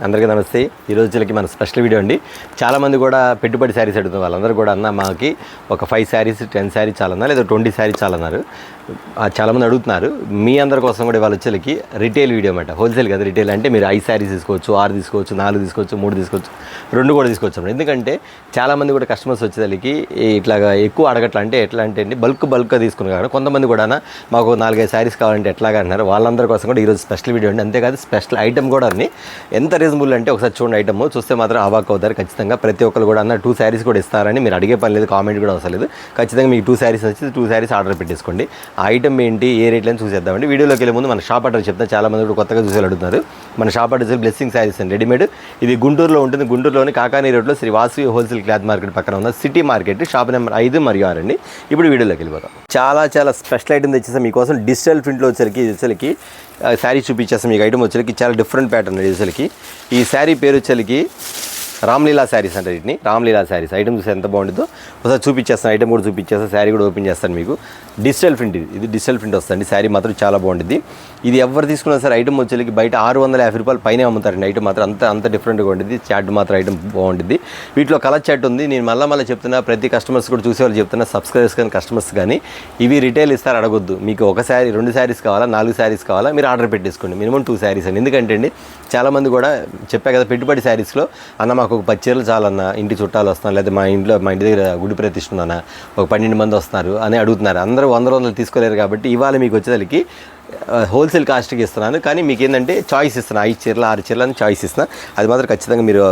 అందరికీ నమస్తే. ఈరోజు వచ్చేకి మన స్పెషల్ వీడియో అండి. చాలామంది కూడా పెట్టుబడి శారీస్ అడుగుతున్న వాళ్ళందరూ కూడా అన్న మాకి ఒక 5 శారీస్ 10 శారీస్ చాలన్నా లేదా 20 శారీస్ చాలన్నారు. చాలామంది అడుగుతున్నారు. మీ అందరి కోసం కూడా ఇవాళ వచ్చేకి రిటైల్ వీడియో అన్నమాట. హోల్సేల్ కదా, రిటైల్ అంటే మీరు 5 శారీస్ తీసుకోవచ్చు, 6 తీసుకోవచ్చు, 4 తీసుకోవచ్చు, 3 తీసుకోవచ్చు, 2 కూడా తీసుకోవచ్చు అన్నమాట. ఎందుకంటే చాలామంది కూడా కస్టమర్స్ వచ్చేసరికి ఇట్లాగా ఎక్కువ అడగట్లా, అంటే ఎట్లా అంటే అండి బల్క్గా తీసుకుని కాదు. కొంతమంది కూడా మాకు 4-5 శారీస్ కావాలంటే ఎట్లాగా అంటున్నారు. వాళ్ళందరి కోసం కూడా ఈరోజు స్పెషల్ వీడియో అండి. అంతేకాదు స్పెషల్ ఐటమ్ కూడా అన్ని ఎంత రీజనబుల్ అంటే ఒకసారి చూడండి. ఐటమ్ చూస్తే మాత్రం అవాక్ అవుతారు ఖచ్చితంగా. ప్రతి ఒక్కరు కూడా 2 శారీస్ కూడా ఇస్తారని మీరు అడిగే పని లేదు, కామెంట్ కూడా అవసరం లేదు. ఖచ్చితంగా మీకు 2 శారీస్ వచ్చి 2 శారీస్ ఆర్డర్ పెట్టేసుకోండి. ఆ ఐటమ్ ఏంటి, ఏ రేట్లని చూసేద్దామండి. వీడియోలోకి వెళ్ళే ముందు మన షాప్ అడ్రస్ చెప్తాను. చాలామంది కూడా కొత్తగా చూసి అడుగుతున్నారు. మన షాప్ అడ్రస్ బ్లెస్సింగ్ శారీస్ అండి, రెడీమేడ్. ఇది గుంటూరులో ఉంటుంది. గుంటూరులోని కాకానీ రోడ్లో Sri Vasavi wholesale cloth market పక్కన ఉన్న సిటీ మార్కెట్, షాప్ నెంబర్ 5 మరియు 6 అండి. ఇప్పుడు వీడియోలోకి వెళ్ళిపోతాం. చాలా స్పెషల్ ఐటమ్ తెచ్చేసాం మీకోసం. డిజిటల్ ప్రింట్లో వచ్చేసరికి శారీ చూపించేస్తాం. మీకు ఐటమ్ వచ్చేసరికి చాలా డిఫరెంట్ ప్యాటర్న్ వచ్చేసరికి. ఈ శారీ పేరు వచ్చేసరికి రామ్లీలా శారీస్ అంటారు వీటిని. రామ్లీలా శారీస్ ఐటమ్ చూసి ఎంత బాగుంటుందో ఒకసారి చూపించేస్తాను. ఐటమ్ కూడా చూపించేస్తాను, శారీ కూడా ఓపెన్ చేస్తాను మీకు. డిజిటల్ ప్రింట్, ఇది డిజిటల్ ప్రింట్ వస్తుంది. శారీ మాత్రం చాలా బాగుంటుంది. ఇది ఎవరు తీసుకున్నా సరే ఐటమ్ వచ్చేసరికి బయట 650 రూపాయలు పైన అమ్ముతారండి. ఐటమ్ మాత్రం అంత డిఫరెంట్గా ఉంటుంది. చాట్ మాత్రం ఐటమ్ బాగుంటుంది. వీటిలో కలర్ చాట్ ఉంది. నేను మళ్ళీ చెప్తున్నా, ప్రతి కస్టమర్స్ కూడా చూసేవాళ్ళు చెప్తున్నా, సబ్స్క్రైబర్స్ కానీ కస్టమర్స్ కానీ ఇవి రిటైల్ ఇస్తారు అడగొద్దు. మీకు 1 శారీ 2 శారీస్ కావాలా, 4 శారీస్ కావాలా, మీరు ఆర్డర్ పెట్టేసుకోండి. మినిమం 2 శారీస్ అండి. ఎందుకంటే అండి చాలామంది కూడా చెప్పా కదా, పెట్టుబడి శారీస్లో అన్న మాకు ఒక 10 చీరలు చాలన్నా, ఇంటి చుట్టాలు వస్తున్నారు, లేదా మా ఇంటి దగ్గర గుడి ప్రతిష్ఠ ఉందన్న ఒక 12 మంది వస్తున్నారు అని అడుగుతున్నారు. అందరూ 100 తీసుకోలేరు. కాబట్టి ఇవాళ మీకు వచ్చేసరికి హోల్సేల్ కాస్ట్కి ఇస్తున్నాను. కానీ మీకు ఏంటంటే చాయిస్ ఇస్తున్నాను. 5 చీరలు 6 చీరలు అని చాయిస్ ఇస్తున్నా. అది మాత్రం ఖచ్చితంగా మీరు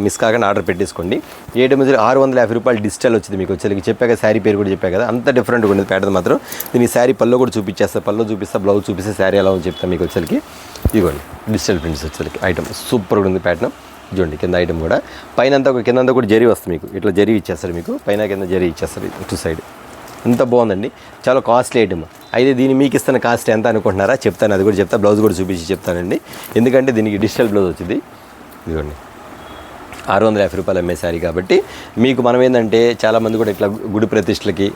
మిస్ కాకుండా ఆర్డర్ పెట్టేసుకోండి. 650 రూపాయలు డిజిటల్ వచ్చింది మీకు వచ్చేసరికి. చెప్పాక శారీ పేరు కూడా చెప్పా కదా, అంత డిఫరెంట్గా ఉండేది ప్యాటర్న్ మాత్రం. దీని శారీ పళ్ళు కూడా చూపించేస్తా, పళ్ళు చూపిస్తా, బ్లౌజ్ చూపిస్తే శారీ ఎలా ఉంది చెప్తాను మీకు వచ్చేసరికి. ఇదిగోండి డిజిటల్ ప్రింట్స్ వచ్చేసరికి ఐటమ్ సూపర్గా ఉంది ప్యాటర్న్. చూడండి కింద ఐటమ్ కూడా పైన కిందంతా కూడా జరీ వస్తుంది మీకు. ఇట్లా జరీ ఇచ్చేస్తారు మీకు, పైన కింద జరీ ఇచ్చేస్తారు. 2 సైడ్ ఎంత బాగుందండి. చాలా కాస్ట్లీ ఐటమ్. అయితే దీన్ని మీకు ఇస్తున్న కాస్ట్ ఎంత అనుకుంటున్నారా చెప్తాను, అది కూడా చెప్తా. బ్లౌజ్ కూడా చూపించి చెప్తానండి. ఎందుకంటే దీనికి డిజిటల్ బ్లౌజ్ వచ్చింది. ఇదిగోండి 650 రూపాయలు అమ్మే శారీ కాబట్టి మీకు మనం ఏంటంటే చాలామంది కూడా ఇట్లా గుడి ప్రతిష్టలకి,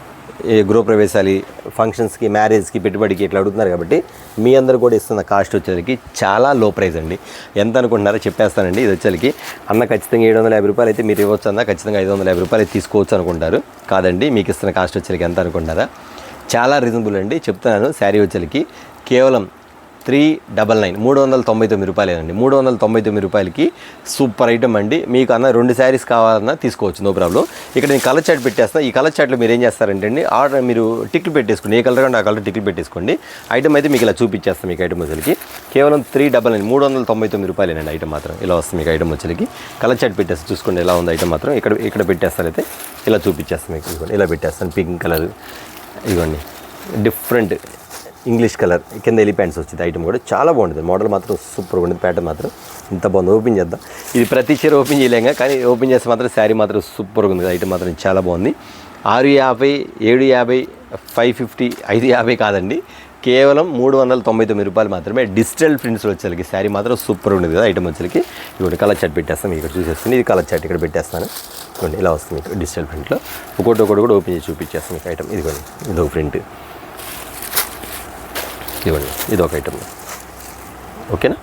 గృహప్రవేశాలు, ఫంక్షన్స్కి, మ్యారేజ్కి, పెట్టుబడికి ఇట్లా అడుగుతున్నారు. కాబట్టి మీ అందరూ కూడా ఇస్తున్న కాస్ట్ వచ్చేసరికి చాలా లో ప్రైస్ అండి. ఎంత అనుకుంటున్నారో చెప్పేస్తానండి. ఇది వచ్చేసరికి అన్న ఖచ్చితంగా 750 రూపాయలు అయితే మీరు ఇవ్వచ్చు అన్న, ఖచ్చితంగా 550 రూపాయలు తీసుకోవచ్చు అనుకుంటారు. కాదండి, మీకు ఇస్తున్న కాస్ట్ వచ్చేసరికి ఎంత అనుకుంటారా, చాలా రీజనబుల్ అండి. చెప్తున్నాను. శారీ వచ్చేసరికి కేవలం 399 399 రూపాయలేనండి. 399 రూపాయలకి సూపర్ ఐటమ్ అండి. మీకు అన్న 2 శారీస్ కావాలన్నా తీసుకోవచ్చు, నో ప్రాబ్లం. ఇక్కడ నేను కలర్ చాట్ పెట్టేస్తాను. ఈ కలర్ చాట్లో మీరు ఏం చేస్తారంటే అండి, ఆర్డర్ మీరు టిక్లు పెట్టేసుకోండి. ఏ కలర్ అంటే ఆ కలర్ టిక్లు పెట్టేసుకోండి. ఐటమ్ అయితే మీకు ఇలా చూపించేస్తాను. మీకు ఐటమ్ వచ్చేసరికి కేవలం 399 399 రూపాయలేనండి. ఐటమ్ మాత్రం ఇలా వస్తుంది మీకు. ఐటమ్ వచ్చేసరికి కలర్ చాట్ పెట్టేస్తాను, చూసుకోండి ఎలా ఉంది ఐటమ్ మాత్రం. ఇక్కడ పెట్టేస్తాను. అయితే ఇలా చూపించేస్తాను మీకు. ఇదిగోండి ఇలా పెట్టేస్తాను. పింక్ కలర్, ఇదిగోండి డిఫరెంట్ ఇంగ్లీష్ కలర్, కింద ఎలిఫెంట్స్ వచ్చింది. ఐటమ్ కూడా చాలా బాగుంటుంది. మోడల్ మాత్రం సూపర్గా ఉంటుంది. ప్యాటర్న్ మాత్రం ఇంత బాగుంది. ఓపెన్ చేద్దాం. ఇది ప్రతి చీర ఓపెన్ చేయలేక, కానీ ఓపెన్ చేస్తే మాత్రం శారీ మాత్రం సూపర్గా ఉంది. ఐటమ్ మాత్రం చాలా బాగుంది. 650 750 550 550 కాదండి, కేవలం 399 రూపాయలు మాత్రమే. డిజిటల్ ప్రింట్స్ వచ్చేసరికి శారీ మాత్రం సూపర్ ఉండేది కదా. ఐటమ్ వచ్చేసరికి ఇప్పుడు కలర్ చాట్ పెట్టేస్తాను. ఇక్కడ చూసేస్తుంది. ఇది కలర్ చాట్ ఇక్కడ పెట్టేస్తాను. ఇదిగోండి ఇలా వస్తుంది మీకు డిజిటల్ ప్రింట్లో. ఒకటి కూడా ఓపెన్ చేసి చూపించేస్తాను మీకు ఐటమ్. ఇదిగోండి ఇదొక ప్రింట్, ఇదిగోండి ఇదొక ఐటమ్. ఓకేనా,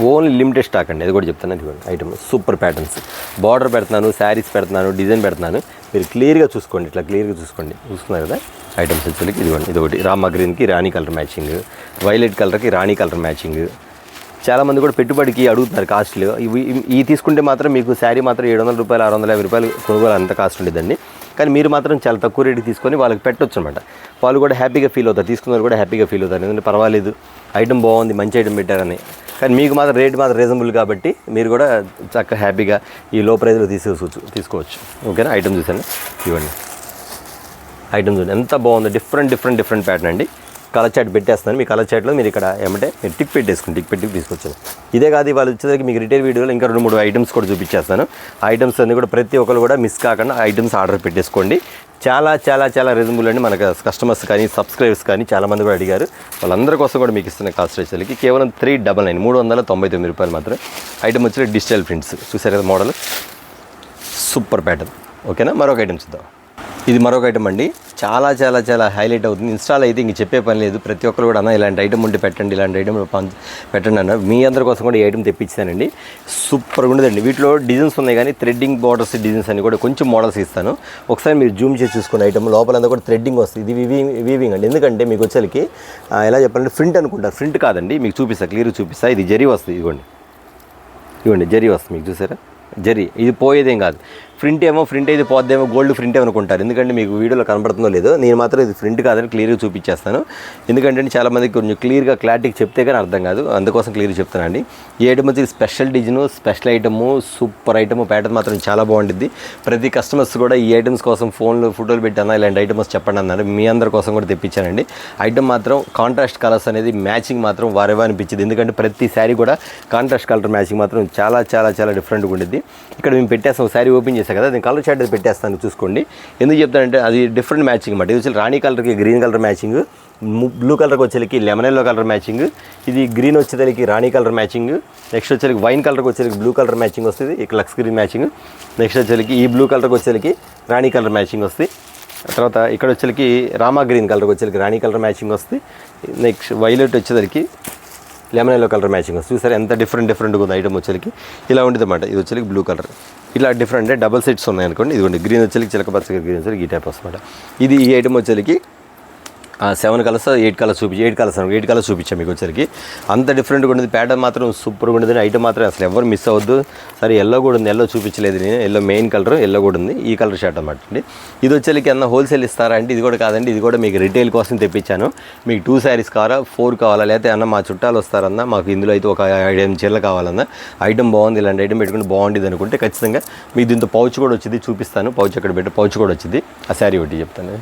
ఓన్లీ లిమిటెడ్ స్టాక్ అండి. అది కూడా చెప్తాను. ఇదిగోండి ఐటమ్ సూపర్ ప్యాటర్న్స్. బార్డర్ పెడుతున్నాను, శారీస్ పెడుతున్నాను, డిజైన్ పెడుతున్నాను. మీరు క్లియర్గా చూసుకోండి. ఇట్లా క్లియర్గా చూసుకున్నారు కదా ఐటమ్స్ వచ్చేసరికి. ఇదిగోండి ఇదొకటి రామా గ్రీన్కి రాణి కలర్ మ్యాచింగ్, వైలెట్ కలర్కి రాణి కలర్ మ్యాచింగ్. చాలామంది కూడా పెట్టుబడికి అడుగుతున్నారు కాస్ట్లు. ఇవి తీసుకుంటే మాత్రం మీకు శారీ మాత్రం 700 రూపాయలు 650 రూపాయలు కొనుగోలు అంత కాస్ట్ ఉండేదండి. కానీ మీరు మాత్రం చాలా తక్కువ రేటుకి తీసుకొని వాళ్ళకి పెట్టవచ్చు అనమాట. వాళ్ళు కూడా హ్యాపీగా ఫీల్ అవుతారు, తీసుకున్నారు కూడా హ్యాపీగా ఫీల్ అవుతారు. ఎందుకంటే పర్వాలేదు, ఐటమ్ బాగుంది, మంచి ఐటమ్ పెట్టారని. కానీ మీకు మాత్రం రేట్ మాత్రం రీజనబుల్ కాబట్టి మీరు కూడా చక్కగా హ్యాపీగా ఈ లో ప్రైస్లో తీసుకోవచ్చు. ఓకేనా, ఐటమ్ చూసాను. ఇవ్వండి ఐటమ్ చూడండి ఎంత బాగుంది. డిఫరెంట్ ప్యాటర్న్ అండి. కలర్ చాట్ పెట్టేస్తాను. మీ కలర్ చాట్లో మీరు ఇక్కడ ఏమంటే మీరు టిక్ పెట్టేసుకుని టిక్ పెట్టి తీసుకొచ్చాను. ఇదే కాదు, ఇవాళ వచ్చేసరికి మీకు రిటైల్ వీడియోలో ఇంకా 2-3 ఐటమ్స్ కూడా చూపించేస్తాను. ఆ ఐటమ్స్ అన్నీ కూడా ప్రతి ఒక్కరు కూడా మిస్ కాకుండా ఐటమ్స్ ఆర్డర్ పెట్టేసుకోండి. చాలా రీజనబుల్ అండి. మనకు కస్టమర్స్ కానీ సబ్స్క్రైబర్స్ కానీ చాలామంది కూడా అడిగారు. వాళ్ళందరి కోసం కూడా మీకు ఇస్తున్న కాస్ట్ వచ్చేసరికి కేవలం 399 399 రూపాయలు మాత్రం. ఐటమ్ వచ్చి డిజిటల్ ప్రింట్స్ చూసారు కదా, మోడల్ సూపర్ ప్యాటర్న్. ఓకేనా, మరొక ఐటమ్ చూద్దాం. ఇది మరొక ఐటమ్ అండి. చాలా చాలా చాలా హైలైట్ అవుతుంది. ఇన్స్టాల్ అయితే ఇంక చెప్పే పని లేదు. ప్రతి ఒక్కరు కూడా అన్న ఇలాంటి ఐటమ్ ఉంటే పెట్టండి, ఇలాంటి ఐటమ్ పెట్టండి అన్న. మీ అందరి కోసం కూడా ఈ ఐటమ్ తెప్పించానండి. సూపర్గా ఉండదండి. వీటిలో డిజైన్స్ ఉన్నాయి కానీ థ్రెడ్డింగ్ బార్డర్స్ డిజైన్స్ అని కూడా కొంచెం మోడల్స్ ఇస్తాను. ఒకసారి మీరు జూమ్ చేసి చూసుకున్న ఐటమ్ లోపలంతా కూడా థ్రెడ్డింగ్ వస్తుంది. ఇది వీవింగ్ అండి. ఎందుకంటే మీకు వచ్చేసరికి ఎలా చెప్పాలంటే ప్రింట్ అనుకుంటారు, ప్రింట్ కాదండి. మీకు చూపిస్తా, క్లియర్గా చూపిస్తా. ఇది జరీ వస్తుంది. ఇవ్వండి జరీ వస్తుంది. మీకు చూసారా జరీ, ఇది పోయేదేం కాదు. ప్రింట్ అయితే పోద్దేమో, గోల్డ్ ప్రింట్ అనుకుంటారు. ఎందుకంటే మీకు వీడియోలో కనబడుతుందో లేదో, నేను మాత్రం ఇది ప్రింట్ కాదని క్లియర్గా చూపించేస్తాను. ఎందుకంటే చాలామందికి కొంచెం క్లారిటీకి చెప్తే కానీ అర్థం కాదు, అందుకోసం క్లియర్గా చెప్తానండి. ఈ ఐటమ్ వచ్చి special design, special item, super item. Pattern మాత్రం చాలా బాగుంటుంది. ప్రతి కస్టమర్స్ కూడా ఈ ఐటమ్స్ కోసం ఫోటోలు పెట్టానా ఇలాంటి ఐటమ్స్ చెప్పండి అన్నారు. మీ అందరి కోసం కూడా తెప్పించానండి. ఐటమ్ మాత్రం కాంట్రాస్ట్ కలర్స్ అనేది మ్యాచింగ్ మాత్రం వారేవా అనిపించింది. ఎందుకంటే ప్రతి శారీ కూడా కాంట్రాస్ట్ కలర్ మ్యాచింగ్ మాత్రం చాలా చాలా చాలా డిఫరెంట్గా ఉంటుంది. ఇక్కడ మేము పెట్టేస్తాం, శారీ ఓపెన్ చేస్తాం కదా, నేను కలర్ చార్ట్ అది పెట్టేస్తాను చూసుకోండి. ఎందుకు చెప్తానంటే అది డిఫరెంట్ మ్యాచింగ్ అన్నమాట. ఇది వచ్చి రాణి కలర్కి గ్రీన్ కలర్ మ్యాచింగ్, బ్లూ కలర్కి వచ్చేకి లెమన్ ఎల్లో కలర్ మ్యాచింగ్, ఇది గ్రీన్ వచ్చేసరికి రాణి కలర్ మ్యాచింగ్, నెక్స్ట్ వచ్చేకి వైన్ కలర్కి వచ్చేకి బ్లూ కలర్ మ్యాచింగ్ వస్తుంది, ఇక్కడ లక్స్ గ్రీన్ మ్యాచింగ్, నెక్స్ట్ వచ్చేకి ఈ బ్లూ కలర్కి వచ్చేకి రాణి కలర్ మ్యాచింగ్ వస్తుంది. తర్వాత ఇక్కడ వచ్చేకి రామా గ్రీన్ కలర్కి వచ్చేకి రాణి కలర్ మ్యాచింగ్ వస్తుంది. నెక్స్ట్ వైలెట్ వచ్చేసరికి లెమన్ ఎల్లో కలర్ మ్యాచింగ్ వస్తుంది. చూసారు ఎంత డిఫరెంట్గా ఉంది ఐటమ్ వచ్చేకి. ఇలా ఉంటుంది అన్నమాట. ఇది వచ్చేకి బ్లూ కలర్. ఇలా డిఫరెంట్ అంటే డబల్ సెట్స్ ఉన్నాయి అనుకోండి. ఇదిగోండి గ్రీన్ వచ్చేకి చిలక పచ్చ గ్రీన్ వచ్చేకి ఈ టైప్ వస్తుంది. ఇది ఈ ఐటమ్ వచ్చేకి 7 కలర్స్ 8 కలర్స్ చూపించాం మీకు వచ్చరికి. అంత డిఫరెంట్గా ఉండేది. ప్యాటర్న్ మాత్రం సూపర్గా ఉండేది. ఐటమ్ మాత్రం అసలు ఎవరు మిస్ అవ్వద్దు. సరే ఎల్లో కూడా ఉంది, ఎల్లో చూపించలేదు నేను. ఎల్లో మెయిన్ కలర్ ఎల్లో కూడా ఉంది. ఈ కలర్ షర్ట్ అన్నమాట అండి. ఇది వచ్చేకి అన్న హోల్సేల్ ఇస్తారా అంటే ఇది కూడా కాదండి. ఇది కూడా మీకు రిటైల్ కోసం తెప్పించాను. మీకు 2 శారీస్ కావాలా, 4 కావాలా, లేకపోతే అన్న మా చుట్టాలు వస్తారన్నా మాకు ఇందులో అయితే ఒక 5 చీరలు కావాలన్నా, ఐటమ్ బాగుంది, ఇలాంటి ఐటమ్ పెట్టుకుంటే బాగుంటుంది అనుకుంటే ఖచ్చితంగా మీకు దీంతో పౌచ్ కూడా వచ్చింది, చూపిస్తాను. పౌచ్ అక్కడ పెట్టి పౌచ్ కూడా వచ్చింది. ఆ శారీ ఒకటి చెప్తాను.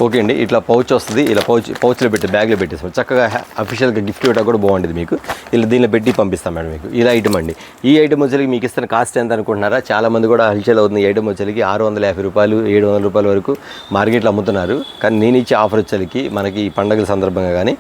ఓకే అండి, ఇట్లా పౌచ్ వస్తుంది. ఇలా పౌచ్లో పెట్టి బ్యాగ్లో పెట్టేస్తాం. చక్కగా అఫీషియల్గా గిఫ్ట్ ఇవ్వడం కూడా బాగుంటుంది మీకు. ఇలా దీనిలో పెట్టి పంపిస్తాం మేడం మీకు. ఇలా ఐటమ్ అండి. ఈ ఐటమ్ వచ్చేకి మీకు ఇస్తున్న కాస్ట్ ఎంత అనుకుంటున్నారా? చాలామంది కూడా హల్చల్ అవుతుంది. ఈ ఐటమ్ వచ్చేకి 650 రూపాయలు 700 రూపాయల వరకు మార్కెట్లో అమ్ముతున్నారు. కానీ నేను ఇచ్చే ఆఫర్ వచ్చేకి మనకి ఈ పండుగల సందర్భంగా కానీ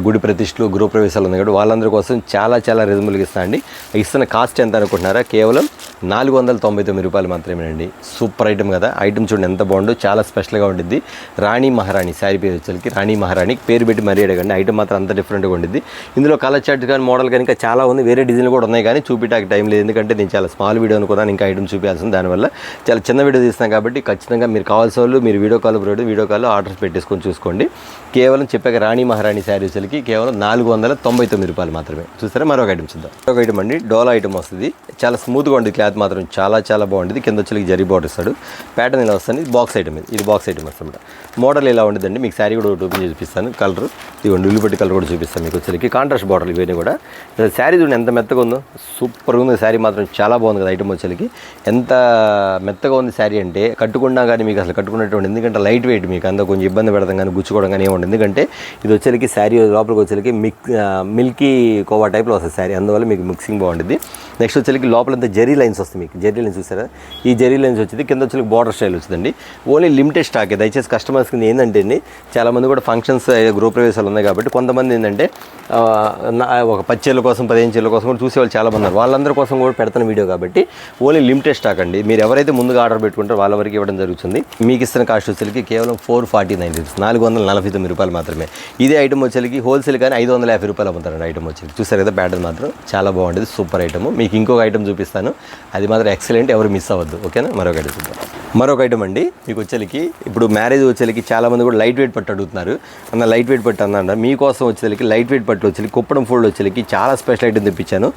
గుడి ప్రతిష్టలు గృహప్రవేశాలు ఉన్నాయి కాబట్టి వాళ్ళందరి కోసం చాలా చాలా రీజనబుల్గా ఇస్తాను అండి. ఇస్తున్న కాస్ట్ ఎంత అనుకుంటున్నారా? కేవలం 499 రూపాయలు మాత్రమేనండి. సూపర్ ఐటమ్ కదా. ఐటమ్ చూడండి ఎంత బాగుందో, చాలా స్పెషల్గా ఉంటుంది. రాణి మహారాణి శారీ పేరు వచ్చేసరికి రాణి మహారాణి పేరు పెట్టి మరీ అడగండి. ఐటమ్ మాత్రం అంత డిఫరెంట్గా ఉంటుంది. ఇందులో కలర్ చార్ట్ కానీ మోడల్ కానీ ఇంకా చాలా ఉంది. వేరే డిజైన్లు కూడా ఉన్నాయి కానీ చూపించడానికి టైం లేదు. ఎందుకంటే నేను చాలా స్మాల్ వీడియో అనుకున్నాను, ఇంకా ఐటమ్ చూపించాల్సింది. దానివల్ల చాలా చిన్న వీడియో తీస్తున్నాను కాబట్టి ఖచ్చితంగా మీరు కావాల్సిన వాళ్ళు మీరు వీడియో కాల్ ఆర్డర్స్ పెట్టేసుకొని చూసుకోండి. కేవలం చెప్పాక రాణి మహారాణి శారీ వచ్చేసరికి కేవలం 499 రూపాయలు మాత్రమే. చూసారా? మరొక ఐటమ్ చూద్దాం. మరొక ఐటమ్ అండి, డోలా ఐటమ్ వస్తుంది. చాలా స్మూత్గా ఉంటుంది. క్లాత్ మాత్రం చాలా చాలా బాగుంటుంది. కింద వచ్చి జరీ బార్డర్ ఇస్తాడు. ప్యాటర్న్ ఇలా వస్తుంది. బాక్స్ ఐటమ్ ఇది బాక్స్ ఐటమ్ వస్తుంది. మోడల్ ఇలా ఉంటుందండి. మీకు శారీ కూడా ఓపెన్ చేసి చూపిస్తాను. కలర్ ఇవ్వండి, ఉల్లిపట్టి కలర్ కూడా చూపిస్తాను మీకు వచ్చేసరికి. కాంట్రాస్ట్ బార్డర్ ఇవన్నీ కూడా. శారీ చూడండి ఎంత మెత్తగా ఉందో, సూపర్గా ఉంది. శారీ మాత్రం చాలా బాగుంది కదా. ఐటమ్ వచ్చేసరికి ఎంత మెత్తగా ఉంది శారీ అంటే కట్టుకున్నా కానీ మీకు అసలు కట్టుకున్నటువంటి, ఎందుకంటే లైట్ వెయిట్, మీకు అంతా కొంచెం ఇబ్బంది పెడతాం కానీ గుచ్చుకోవడం కానీ ఏముండదు. ఎందుకంటే ఇది వచ్చేసరికి శారీ లోపలికి వచ్చేసరికి మిల్కీ కోవా టైప్లో వస్తుంది శారీ. అందువల్ల మీకు మిక్సింగ్ బాగుంటుంది. నెక్స్ట్ వచ్చేసరికి లోపలంతా జరీ లైన్స్ వస్తుంది. మీకు జరీ లైన్స్ చూసారా? ఈ జరీ లైన్స్ వచ్చింది. కింద వచ్చి బార్డర్ స్టైల్ వచ్చిందండి. Only limited stock. దయచేసి కస్టమర్స్ కింద ఏంటంటే అండి, చాలామంది కూడా ఫంక్షన్స్ గృహప్రవేశాలు ఉన్నాయి కాబట్టి కొంతమంది ఏంటంటే ఒక 10 చీరల కోసం 15 చీరల కోసం కూడా చూసేవాళ్ళు చాలామంది ఉన్నారు. వాళ్ళందరి కోసం కూడా పెడతాను వీడియో కాబట్టి ఓన్లీ లిమిటెడ్ స్టాక్ అండి. మీరు ఎవరైతే ముందుగా ఆర్డర్ పెట్టుకుంటారో వాళ్ళ వరకు ఇవ్వడం జరుగుతుంది. మీకు ఇస్తున్న కాస్ట్ వచ్చేసరికి కేవలం 449 రూపీస్, 449 రూపాయలు మాత్రమే. ఇదే ఐటమ్ వచ్చేసరికి హోల్సేల్ కానీ 550 రూపాయలు అమ్ముతారండి. ఐటమ్ వచ్చేసి చూసారు కదా. ప్యాటర్న్ మాత్రం చాలా బాగుంటుంది. Super item. మీకు ఇంకొక ఐటమ్ చూపిస్తాను, అది మాత్రం ఎక్సలెంట్, ఎవరు మిస్ అవ్వద్దు. ఓకేనా? మరొక ఐటమ్ చూద్దాం. మరొక ఐటమ్ అండి మీకు వచ్చేసరికి ఇప్పుడు మ్యారేజ్ వచ్చేసరికి చాలామంది కూడా లైట్ వెయిట్ పట్టు అడుగుతున్నారు. అన్న లైట్ వెయిట్ పట్టు అన్న మీకోసం వచ్చేసరికి లైట్ వెయిట్ పట్టు వచ్చేసరికి కుప్పడం ఫోల్డ్ వచ్చేసరికి చాలా స్పెషల్ ఐటమ్ తెప్పించాను.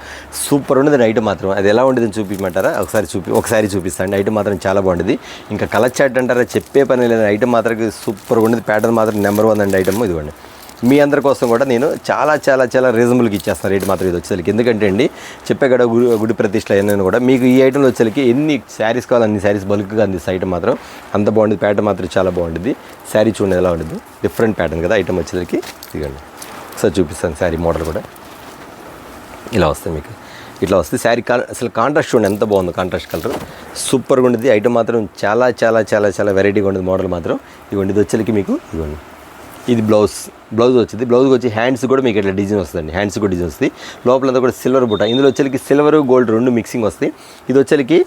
సూపర్ ఉండదు ఐటమ్ మాత్రం. అది ఎలా ఉండేదని చూపించమంటారా? ఒకసారి చూపిస్తాను. ఐటమ్ మాత్రం చాలా బాగుంటుంది. ఇంకా కలర్ చార్ట్ అంటారా, చెప్పే పని లేదు. ఐటమ్ మాత్రం సూపర్ ఉండదు. ప్యాటర్న్ మాత్రం నెంబర్ 1 అండి. ఐటమ్ ఇదిగోండి. మీ అందరి కోసం కూడా నేను చాలా చాలా చాలా రీజనబుల్గా ఇచ్చేస్తాను రేట్ మాత్రం ఇది వచ్చేసరికి. ఎందుకంటే అండి చెప్పే కదా గుడి ప్రతిష్టలు అయినా కూడా మీకు ఈ ఐటెంలో వచ్చేసరికి ఎన్ని శారీస్ కావాలి అన్ని శారీస్ బల్క్గా అందిస్తాయి. ఐటమ్ మాత్రం అంత బాగుంటుంది. ప్యాటర్న్ మాత్రం చాలా బాగుంటుంది. శారీ చూడండి ఎలా ఉంటుంది, డిఫరెంట్ ప్యాటర్న్ కదా. ఐటమ్ వచ్చేసరికి ఇదిగండి ఒకసారి చూపిస్తాను. శారీ మోడల్ కూడా ఇలా వస్తుంది మీకు. ఇట్లా వస్తుంది శారీ. అసలు కాంట్రాస్ట్ చూడండి ఎంత బాగుందో, కాంట్రాస్ట్ కలర్ సూపర్గా ఉంటుంది. ఐటమ్ మాత్రం చాలా చాలా చాలా చాలా వెరైటీగా ఉంటుంది. మోడల్ మాత్రం ఇవ్వండి. ఇది వచ్చేసరికి మీకు ఇవ్వండి ఇది బ్లౌజ్ వచ్చింది. బ్లౌజ్కి వచ్చి హ్యాండ్స్ కూడా మీకు ఇట్లా డిజైన్ వస్తుందండి. హ్యాండ్స్ కూడా డిజైన్ వస్తుంది. లోపలంతా కూడా సిల్వర్ బుట్ట. ఇందులో వచ్చేకి సిల్వర్ గోల్డ్ 2 మిక్సింగ్ వస్తాయి. ఇది వచ్చేకి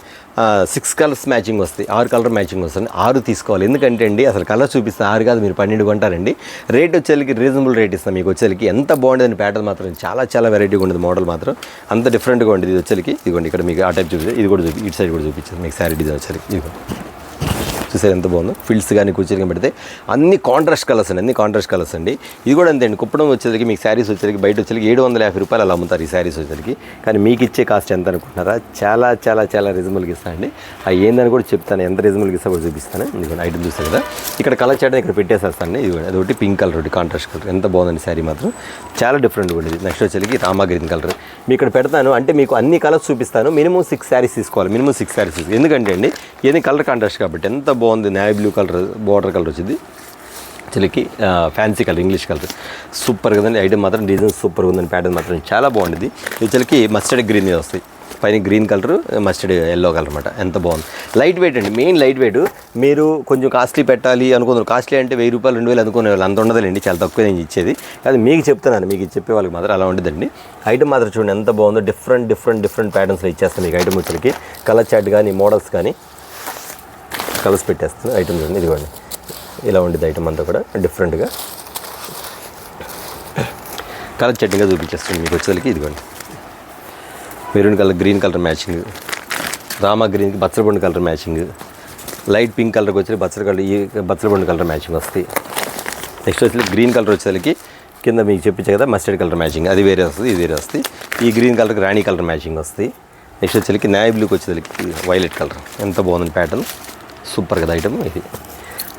6 కలర్స్ మ్యాచింగ్ వస్తాయి. 6 కలర్ మ్యాచింగ్ వస్తుంది. 6 తీసుకోవాలి. ఎందుకంటే అండి అసలు కలర్ చూపిస్తాను 6 కాదు మీరు 12 కొంటారండి. రేట్ వచ్చేకి రీజనబుల్ రేట్ ఇస్తాం మీకు. వచ్చేకి ఎంత బాగుండేదని ప్యాటర్న్ మాత్రం చాలా వెరైటీగా ఉండేది. మోడల్ మాత్రం అంత డిఫరెంట్గా ఉండేది. ఇది వచ్చేకి ఇదిగోండి ఇక్కడ మీకు ఆ టైప్ చూపిస్తుంది. ఇది కూడా ఇటు సైడ్ కూడా చూపించింది మీకు శారీ డిజైన్ వచ్చేకి. ఇదిగో చూసారు ఎంత బాగుందో. ఫిల్స్ కానీ కూర్చొని పెడితే అన్ని కాంట్రాస్ట్ కలర్స్ అండి. ఇది కూడా అంతే అండి. కుప్పడం వచ్చేసరికి మీకు శారీస్ వచ్చేసరికి బయట వచ్చేసరికి 750 రూపాయలు అలా అమ్ముతారు ఈ శారీస్ వచ్చేసరికి. కానీ మీకు ఇచ్చే కాస్ట్ ఎంత అనుకుంటున్నారా? చాలా రీజనబుల్గా ఇస్తానండి. అవి ఏందని కూడా చెప్తాను. ఎంత రీజనబుల్గా ఇస్తా కూడా చూపిస్తాను. ఇది ఐటమ్ చూస్తారు కదా, ఇక్కడ కలర్ చేయడం ఇక్కడ పెట్టేసేస్తాను. ఇది అదొకటి పింక్ కలర్, ఒకటి కాంట్రాస్ట్ కలర్. ఎంత బాగుందండి శారీ మాత్రం చాలా డిఫరెంట్గా ఉండేది. నెక్స్ట్ వచ్చేసరికి రామా గ్రీన్ కలర్ మీ ఇక్కడ పెడతాను. అంటే మీకు అన్ని కలర్స్ చూపిస్తాను. మినిమం 6 శారీస్ తీసుకోవాలి. ఎందుకంటే అండి ఏది కలర్ కాంట్రాస్ట్ కాబట్టి ఎంత బాగుంది. Navy blue colour border colour వచ్చింది. చిలికి fancy colour, English colour super కదండి. ఐటమ్ మాత్రం డిజైన్ సూపర్ ఉందండి. ప్యాటర్న్ మాత్రం చాలా బాగుంటుంది. చిలికి మస్టర్డ్ గ్రీన్ మీద వస్తాయి. పైన green colour, mustard yellow colour అనమాట. ఎంత బాగుంది. లైట్ వెయిట్ అండి, మెయిన్ లైట్ వెయిట్. మీరు కొంచెం కాస్ట్లీ పెట్టాలి అనుకున్నారు. కాస్ట్లీ అంటే 1000 రూపాయలు 2000 అనుకునే వాళ్ళు అంత ఉండదండి. చాలా తక్కువ నేను ఇచ్చేది. అది మీకు చెప్తున్నాను. మీకు చెప్పే వాళ్ళకి మాత్రం అలా ఉండదండి. ఐటమ్ మాత్రం చూడండి ఎంత బాగుందో. డిఫరెంట్ ప్యాటర్న్స్లో ఇచ్చేస్తాను మీకు. ఐటమ్ వచ్చరికి కలర్ చార్ట్ కానీ మోడల్స్ కానీ కలర్స్ పెట్టేస్తాను. ఐటమ్ చూడండి ఇదిగోండి ఇలా ఉండేది. ఐటమ్ అంతా కూడా డిఫరెంట్గా కలర్ చట్నీగా చూపించేస్తుంది మీకు వచ్చేసరికి. ఇదిగోండి maroon colour, green colour matching, Rama గ్రీన్కి బచ్చలపండు కలర్ మ్యాచింగ్, లైట్ పింక్ కలర్కి వచ్చి బచ్చలపండు కలర్ మ్యాచింగ్ వస్తాయి. నెక్స్ట్ వచ్చి గ్రీన్ కలర్ వచ్చేసరికి కింద మీకు చెప్పించే కదా మస్టర్డ్ కలర్ మ్యాచింగ్, అది వేరే వస్తుంది, ఇది వేరే వస్తుంది. ఈ గ్రీన్ కలర్కి రాణి కలర్ మ్యాచింగ్ వస్తాయి. నెక్స్ట్ వచ్చేసరికి నేవీ బ్లూకి వచ్చేసరికి వైలెట్ కలర్. ఎంత బాగుంది ప్యాటర్న్, సూపర్ కదా ఐటమ్ ఇది.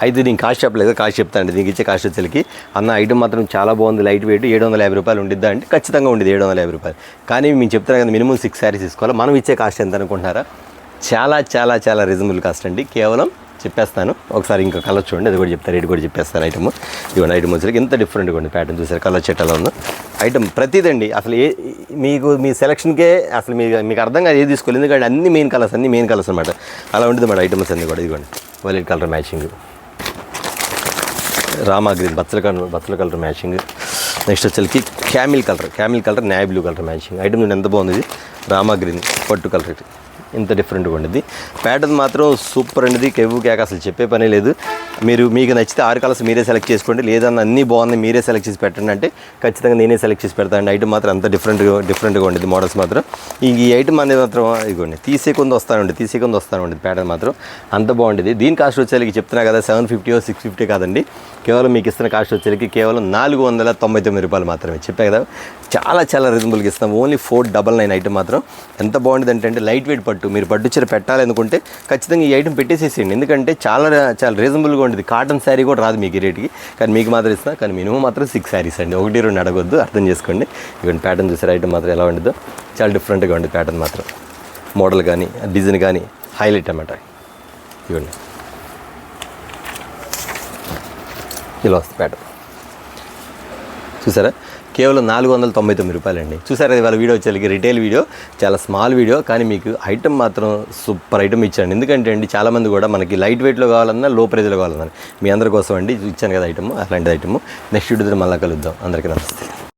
అయితే దీనికి కాస్ట్ చెప్పలేదు, కాస్ట్ చెప్తానండి. దీనికి ఇచ్చే కాస్ట్ వచ్చేసరికి అన్న ఐటమ్ మాత్రం చాలా బాగుంది, లైట్ వెయిట్ 750 రూపాయలు ఉండిద్దా అంటే ఖచ్చితంగా ఉండేది 750 రూపాయలు. కానీ మేము చెప్తాను కదా మినిమం 6 శారీస్ తీసుకోవాలి. మనం ఇచ్చే కాస్ట్ ఎంత అనుకుంటున్నారా? చాలా రీజనబుల్ కాస్ట్ అండి. కేవలం చెప్పేస్తాను ఒకసారి. ఇంకా కలర్ చూడండి, అది కూడా చెప్తాను, రేట్ కూడా చెప్పేస్తాను. ఐటమ్ ఇవ్వండి. ఐటమ్ వచ్చేసరికి ఎంత డిఫరెంట్గా ఉంది ప్యాటర్న్ చూసారు. కలర్ చెట్ అలా ఉందో ఐటమ్ ప్రతిదండి. అసలు మీ సెలక్షన్కే అసలు మీకు అర్థం కాదు ఏది తీసుకోవాలి. ఎందుకంటే అన్ని మెయిన్ కలర్స్ అనమాట. అలా ఉంటుంది మేడం ఐటమ్స్ అన్నీ కూడా. ఇదిగోండి violet colour matching, Rama green బచ్చల కలర్ మ్యాచింగ్. నెక్స్ట్ వచ్చేసరికి Camel colour navy blue colour matching. Item చూడండి ఎంత బాగుంది. రామా గ్రీన్ పట్టు కలర్ ఇంత డిఫరెంట్గా ఉండేది. ప్యాటర్న్ మాత్రం సూపర్ అండి. కెవ్వు కేక అసలు చెప్పే పనే లేదు. మీకు నచ్చితే 6 కలర్స్ మీరే సెలెక్ట్ చేసుకోండి. లేదన్న అన్నీ బాగుంది మీరే సెలెక్ట్ చేసి పెట్టండి అంటే ఖచ్చితంగా నేనే సెలెక్ట్ చేసి పెడతాను. ఐటమ్ మాత్రం అంత డిఫరెంట్గా ఉండేది. మోడల్స్ మాత్రం ఈ ఐటమ్ అనేది మాత్రం ఇదిగోండి తీసే కొంత వస్తానండి. ప్యాటర్న్ మాత్రం అంత బాగుండేది. దీని కాస్ట్ వచ్చేసరికి చెప్తున్నా కదా 750 650 కాదండి. కేవలం మీకు ఇస్తున్న కాస్ట్ వచ్చేసరికి కేవలం 499 రూపాయలు మాత్రమే. చెప్పా కదా చాలా రీజనబుల్గా ఇస్తాం. ఓన్లీ 499 ఐటమ్ మాత్రం ఎంత బాగుంటుంది అంటే లైట్ వెయిట్ పట్టు. మీరు పట్టు చీర పెట్టాలనుకుంటే ఖచ్చితంగా ఈ ఐటమ్ పెట్టేసేసేయండి. ఎందుకంటే చాలా రీజనబుల్గా ఉండేది. కాటన్ శారీ కూడా రాదు మీకు ఈ రేటుకి. కానీ మీకు మాత్రం ఇస్తున్నా. కానీ మినిమం మాత్రం 6 శారీస్ అండి. 1-2 అడగొద్దు, అర్థం చేసుకోండి. ఇవన్నీ ప్యాటర్న్ చూసారు. ఐటమ్ మాత్రం ఎలా ఉండదో చాలా డిఫరెంట్గా ఉండేది. ప్యాటర్న్ మాత్రం మోడల్ కానీ డిజైన్ కానీ హైలైట్ అన్నమాట. ఇవ్వండి ఇలా వస్తుంది ప్యాటర్న్ చూసారా. కేవలం 499 రూపాయలండి. చూసారా ఇవాళ వీడియో వచ్చేసరికి రిటైల్ వీడియో, చాలా స్మాల్ వీడియో. కానీ మీకు ఐటమ్ మాత్రం సూపర్ ఐటమ్ ఇచ్చాను. ఎందుకంటే అండి చాలామంది కూడా మనకి లైట్ వెయిట్లో కావాలన్నా లో ప్రైజ్లో కావాలన్నా మీ అందరి కోసం అండి ఇచ్చాను కదా ఐటమ్. అలాంటి ఐటమ్ నెక్స్ట్ వీడియోతో మళ్ళీ కలుద్దాం. అందరికీ నమస్తే.